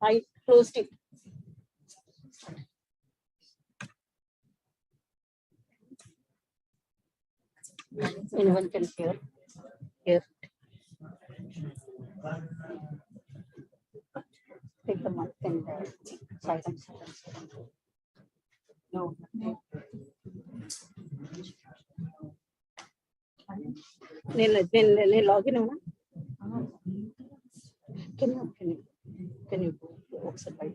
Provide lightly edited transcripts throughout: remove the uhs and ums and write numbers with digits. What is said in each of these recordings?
I closed it. Anyone can hear. Here. Take the mic and silence. No. నేను login అవునా? Can you ఒకసారి బయట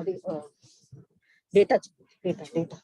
audio data వినపడుతుందా?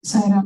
Saira.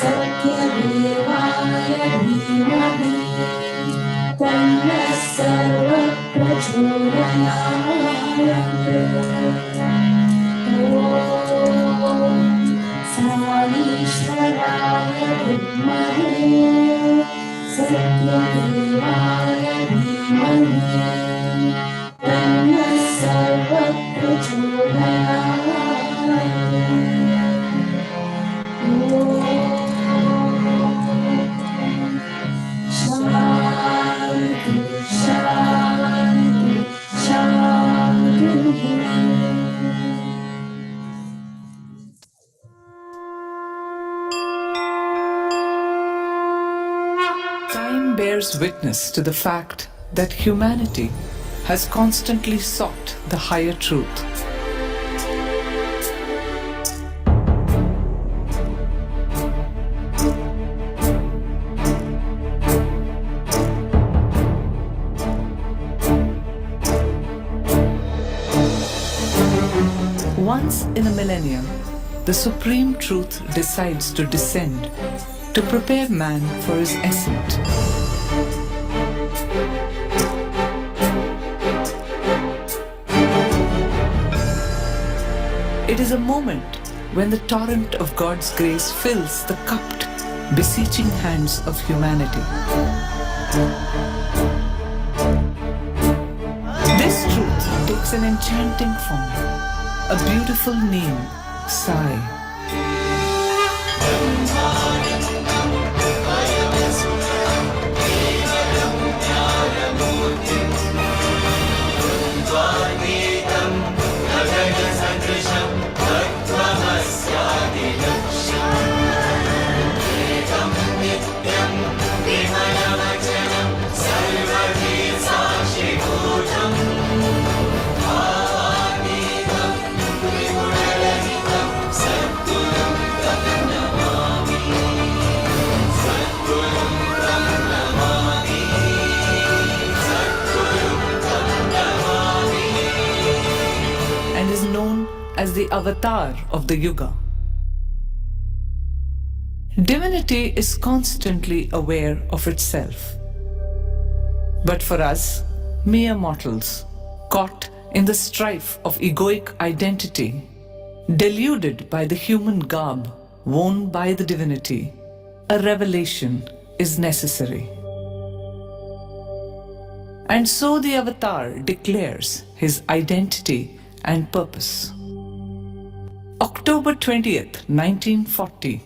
सत्यदेवाय धीमहि तन्नः सर्वप्रचोदयात्। ॐ साईश्वराय विद्महे सत्यदेवाय धीमहि तन्नः सर्वप्रचोदयात्। शान्ति शान्ति शान्तिः। Time bears witness to the fact that humanity has constantly sought the higher truth. Once in a millennium, the supreme truth decides to descend to prepare man for his ascent. It is a moment when the torrent of God's grace fills the cupped, beseeching hands of humanity. This truth takes an enchanting form, a beautiful name, Sai. And is known as the avatar of the Yuga. Divinity is constantly aware of itself. But for us, mere mortals, caught in the strife of egoic identity, deluded by the human garb worn by the divinity, a revelation is necessary. And so the avatar declares his identity and purpose. October 20th, 1940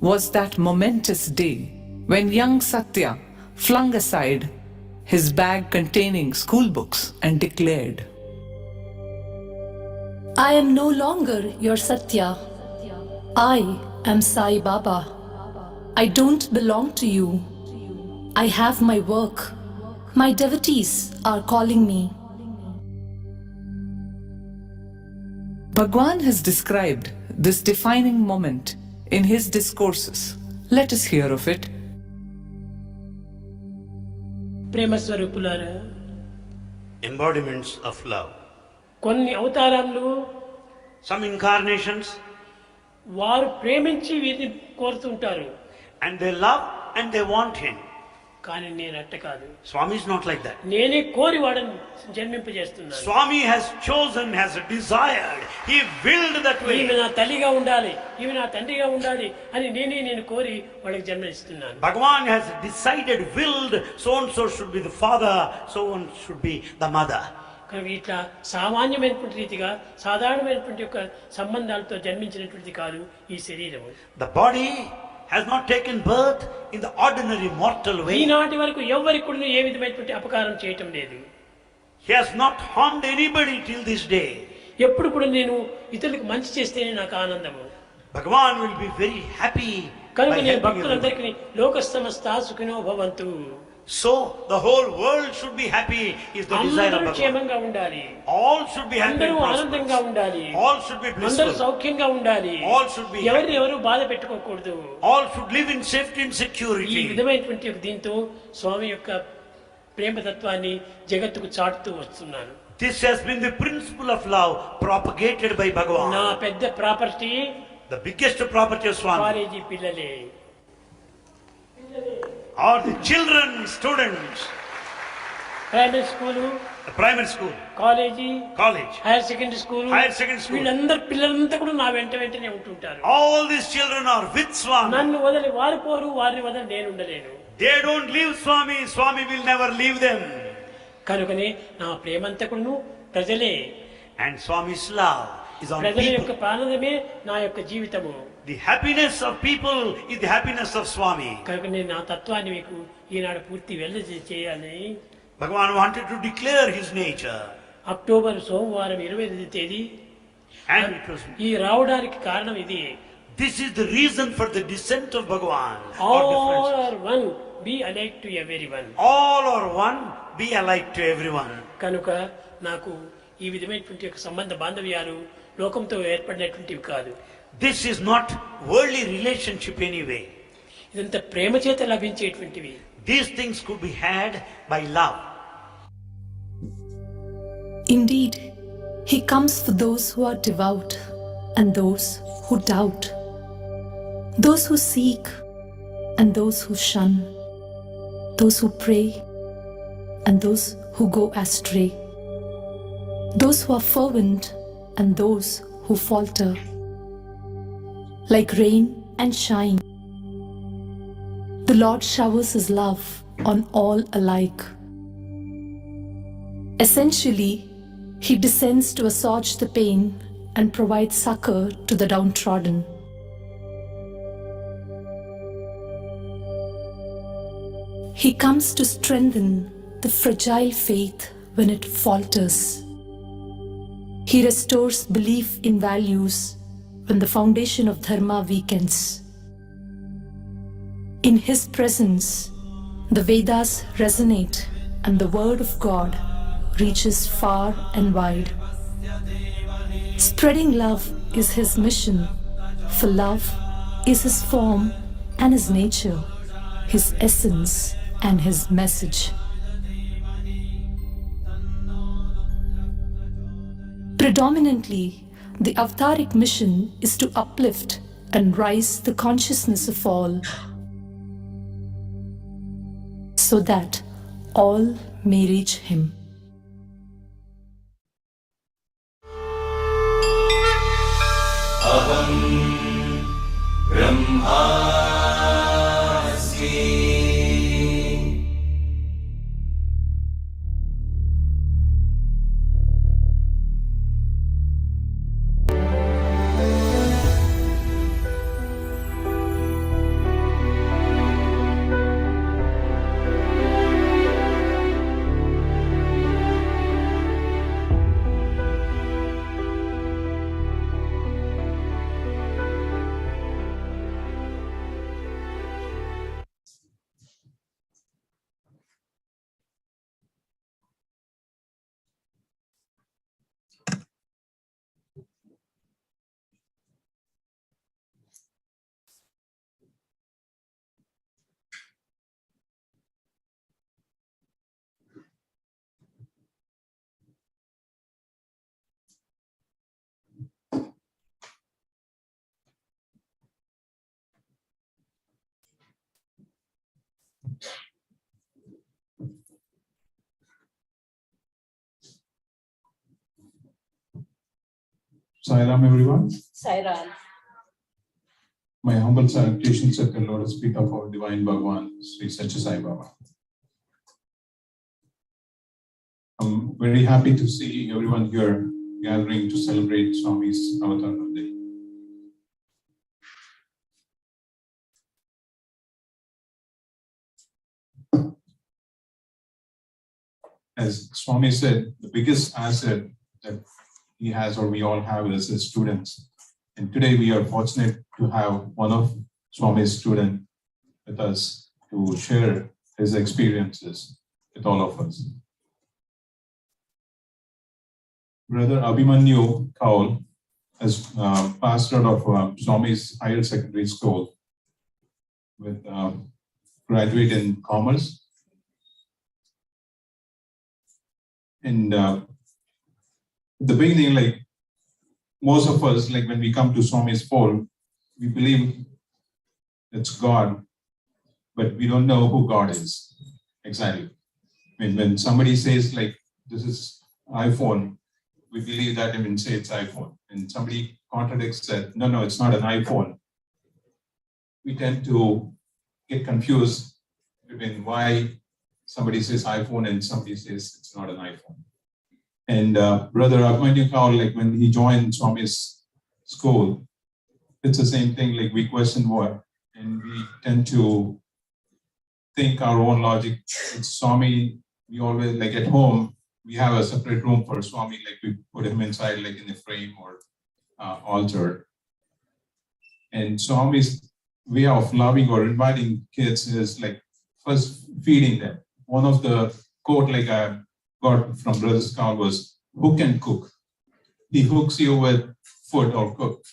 was that momentous day when young Satya flung aside his bag containing school books and declared, I am no longer your Satya. I am Sai Baba. I don't belong to you. I have my work. My devotees are calling me. Bhagwan has described this defining moment in his discourses. Let us hear of it. ప్రేమ స్వరూపులారా, embodiments of love. కొన్ని అవతారాలు Some incarnations, వారు ప్రేమించి వీరిని కోరుతుంటారు, and they love and they want him. కానీ నేను అట్ట కాదు. Swami is not like that. నేనే కోరి వాడని జన్మింపజేస్తున్నాను. Swami has chosen, has desired, he willed that way. ఈమె నా తల్లిగా ఉండాలి, ఈమె నా తండ్రిగా ఉండాలి అని నేను కోరి వాళ్ళకి జన్మనిస్తున్నాను. Bhagavan has decided, willed, so and so should be the father, so and should be the mother. కనుక ఇట్లా సామాన్యమైనటువంటి రీతిగా సాధారణమైనటువంటి యొక్క సంబంధాలతో జన్మించినటువంటి కాదు ఈ శరీరము. The body has not taken birth in the ordinary mortal way. ఈనాటి వరకు ఎవరికి కూడా ఏ విధమైనటువంటి అపకారం చేయటం లేదు. He has not harmed anybody till this day. ఎప్పుడు కూడా నేను ఇతరులకు మంచి చేస్తేనే నాకు ఆనందము. Bhagavan will be very happy కనుక by నేను helping భక్తులందరికీ లోక సమస్తా సుఖినో భవంతు. So the whole world should be happy is the desire of అందరూ Bhagavan. క్షేమంగా ఉండాలి, All should be happy అందరూ and ఆనందంగా prosperous. ఉండాలి, All should be అందరూ blissful. సౌఖ్యంగా ఉండాలి, All should be ఎవరిని happy. ఎవరు బాధ పెట్టుకోకూడదు. All should live in safety and ఈ security. విధమైనటువంటి దీంతో స్వామి యొక్క ప్రేమతత్వాన్ని జగత్తుకు చాటుతూ వస్తున్నాను. This has been the principle of love propagated by నా Bhagavan. పెద్ద property The biggest property of Swami college పిల్లలే. or the children, students, primary school, primary school, college, college, higher secondary school, higher secondary school. వీళ్ళందరూ పిల్లలంతా కూడా నా వెంటనే ఉంటుంటారు. All these children are with Swami. నన్ను వదిలి వారు పోరు, వారిని వదిలి నేను ఉండలేను. They don't leave Swami. Swami will never leave them. కనుకనే నా ప్రేమంతా కూడా ప్రజలే. And Swami's love is on ప్రజల యొక్క people. ప్రాణమే నా యొక్క జీవితము. The happiness of people is the happiness of Swami. కనుక నేను నా తత్వాన్ని మీకు ఈనాడు పూర్తి చేయాలని Bhagavan wanted to declare his nature. October సోమవారం 28వ తేదీ And it was, ఈ రావడానికి కారణం ఇది. this is the reason for the descent of Bhagavan. All are one, be alike to everyone. All are one, be alike to everyone. కనుక నాకు ఈ విధమైనటువంటి యొక్క సంబంధ బాంధవ్యాలు లోకంతో ఏర్పడినటువంటివి కాదు. This is not worldly relationship anyway. ఇదంతా ప్రేమ చేత లభించేటువంటివి. These things could be had by love. Indeed, he comes for those who are devout and those who doubt, those who seek and those who shun, those who pray and those who go astray, those who are fervent and those who falter. Like rain and shine, the Lord showers his love on all alike. Essentially, he descends to assuage the pain and provide succor to the downtrodden. He comes to strengthen the fragile faith when it falters. He restores belief in values when the foundation of dharma weakens. In his presence, the Vedas resonate and the word of God reaches far and wide. Spreading love is his mission, for love is his form and his nature, his essence and his message. Predominantly, the Avataric mission is to uplift and rise the consciousness of all, so that all may reach him. Sairam, everyone. Sairam. My humble salutations at the lotus feet of our divine Bhagwan, Sri Satya Sai Baba. I'm very happy to see everyone here gathering to celebrate Swami's Avatar Day. As Swami said, the biggest asset that he has, or we all have, is his students. And today we are fortunate to have one of Swami's students with us to share his experiences with all of us. Brother Abhimanyu Kaul is pastor of Swami's Higher Secondary School with graduate in commerce. And at the beginning, like most of us, like when we come to Swami's fold, we believe it's God. but we don't know who God is exactly. When somebody says like, this is iPhone, we believe that and say it's iPhone. And somebody contradicts that, no, it's not an iPhone. We tend to get confused between why somebody says iPhone and somebody says it's not an iPhone. And Brother Abhimanyu Kaur, like when he joined Swami's school, it's the same thing, like we question what, and we tend to think our own logic. It's Swami, we always, like at home, we have a separate room for Swami, like we put him inside, like in a frame or altar. And Swami's way of loving or inviting kids is like first feeding them. One of the quote like I got from Brother Kaur was, who can cook? He hooks you with food or cook,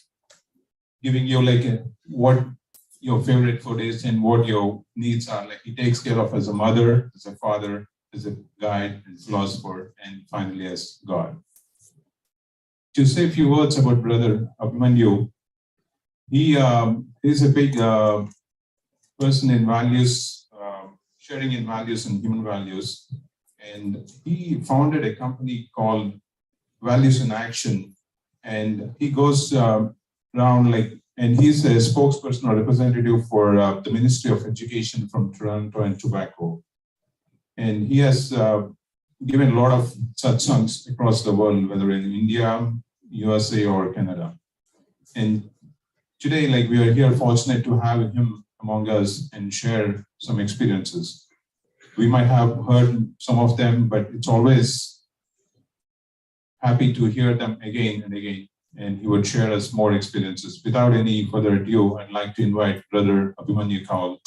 giving you like what your favorite food is and what your needs are. Like he takes care of as a mother, as a father, as a guide and philosopher, and finally as God. To say a few words about Brother Abhimanyu, he is a big person in values, sharing in values and human values. And he founded a company called Values in Action. And he goes around like, and he's a spokesperson or representative for the Ministry of Education from Toronto and Tobacco. And he has given a lot of satsangs across the world, whether in India, USA, or Canada. And today, like we are here fortunate to have him among us and share some experiences. We might have heard some of them, but it's always happy to hear them again and again. And he would share us more experiences. Without any further ado, I'd like to invite Brother Abhimanyu Kaur.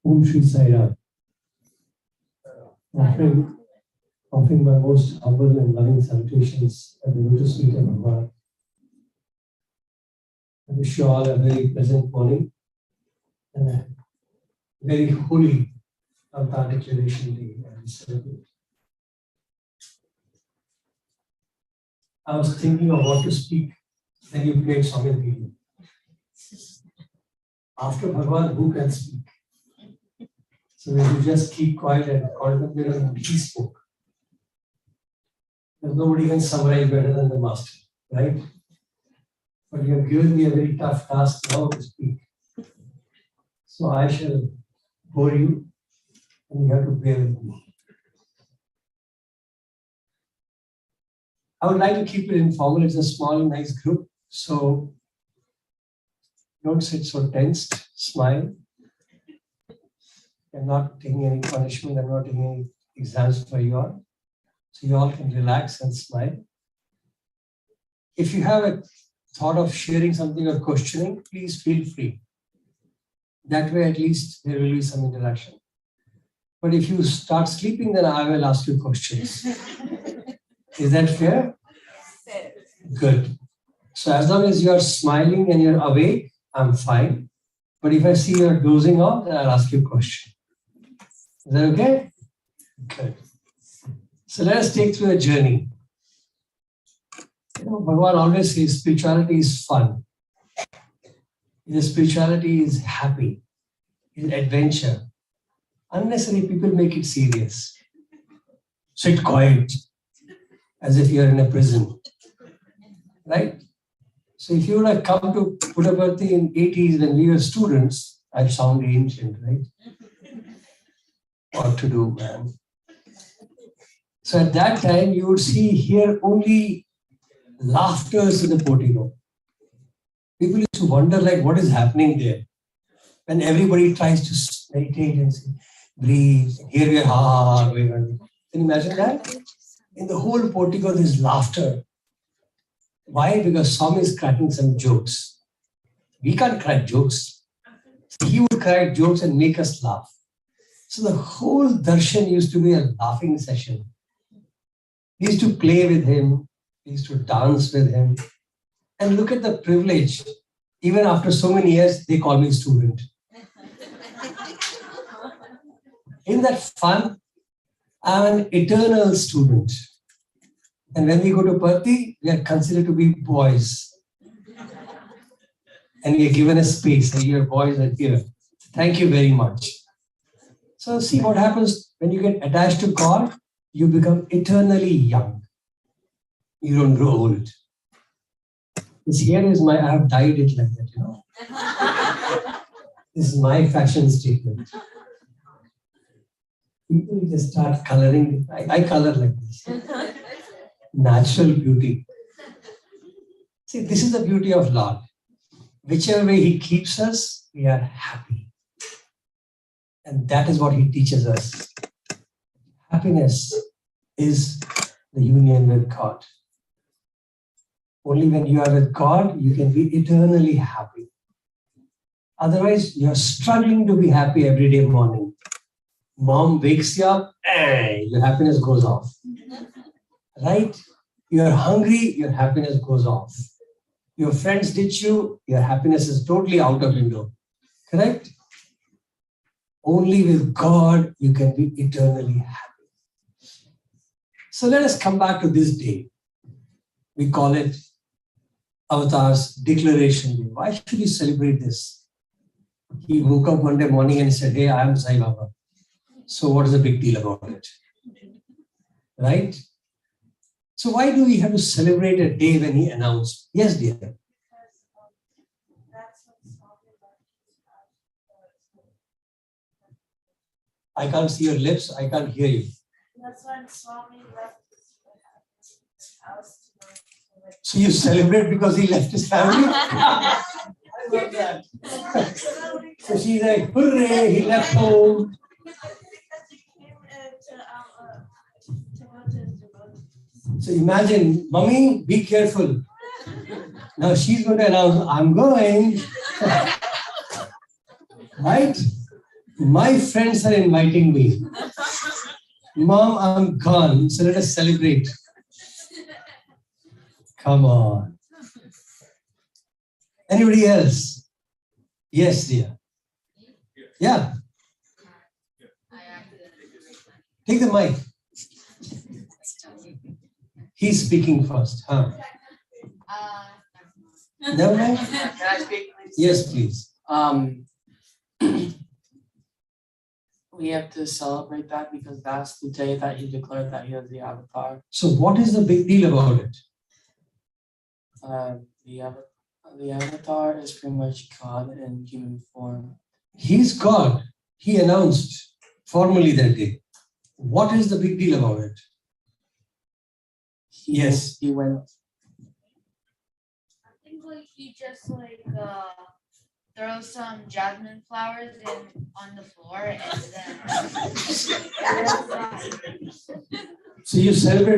Om Shri Sai Ram. Offering my most humble and loving salutations at the lotus feet of Bhagavan. I wish you all a very pleasant morning and a very holy Avatar Declaration Day as we celebrate. I was thinking of what to speak, then you played Swami video. After Bhagavan, who can speak? So we will just keep quiet and contemplate on what he spoke. Because nobody can summarize better than the master, right? But you have given me a very tough task now to speak. So I shall bore you and you have to bear with me. I would like to keep it informal. It's a small, nice group. So don't sit so tensed, smile. I'm not taking any punishment. I'm not taking any exams for you all. So you all can relax and smile. If you have a thought of sharing something or questioning, please feel free. That way, at least there will be some interaction. But if you start sleeping, then I will ask you questions. Is that fair? Good. So as long as you are smiling and you're awake, I'm fine. But if I see you're dozing off, then I'll ask you a question. Is that okay? Good. So let us take through a journey. You know, Bhagavan always says spirituality is fun. His spirituality is happy, is adventure. Unnecessary people make it serious. Sit quiet, as if you're in a prison. Right? So if you would have come to Puttaparthi in 80s when we were students, I sound ancient, right? What to do, man? So at that time, you would hear only laughters in the portico. People used to wonder, like, what is happening there? When everybody tries to meditate and say, breathe, hear your heart going on. Can you imagine that? In the whole portico, there's laughter. Why? Because Swami is cracking some jokes. We can't crack jokes. He would crack jokes and make us laugh. So the whole darshan used to be a laughing session. We used to play with him. We used to dance with him. And look at the privilege. Even after so many years, they call me student. Isn't that fun? I'm an eternal student. And when we go to Parthi, we are considered to be boys. And we are given a space. And your boys are here. Thank you very much. So see what happens when you get attached to God, you become eternally young. You don't grow old. This here is I have dyed it like that, you know. This is my fashion statement. People just start coloring. I color like this. Natural beauty. See, this is the beauty of Lord. Whichever way He keeps us, we are happy. And that is what He teaches us. Happiness is the union with God. Only when you are with God, you can be eternally happy. Otherwise, you are struggling to be happy every day morning. Mom wakes you up, your happiness goes off. Right? You are hungry, your happiness goes off. Your friends ditch you, your happiness is totally out of window. Correct? Only with God you can be eternally happy. So let us come back to this day. We call it Avatar's Declaration Day. Why should we celebrate this? He woke up one day morning and said, hey, I am Sai Baba. So what is the big deal about it? Right? So why do we have to celebrate a day when He announced? Yes, dear. I can't see your lips. I can't hear you. That's when Swami left his house to go. So you celebrate because he left his family? I love that. So she's like, hooray, he left home. Because he came to go to his devotees. So imagine, mommy, be careful. Now she's going to announce, I'm going. Right? My friends are inviting me. Mom, I'm gone. So let us celebrate. Come on. Anybody else? Yes, dear. Yeah. Take the mic. He's speaking first. Huh? Never mind. Can I speak? Yes, please. We have to celebrate that because that's the day that He declared that He is the Avatar. So what is the big deal about it? The Avatar is pretty much God in human form. He's God. He announced formally that day. What is the big deal about it? Yes. He went. I think he just throw some jasmine flowers on the floor and then So you celebrate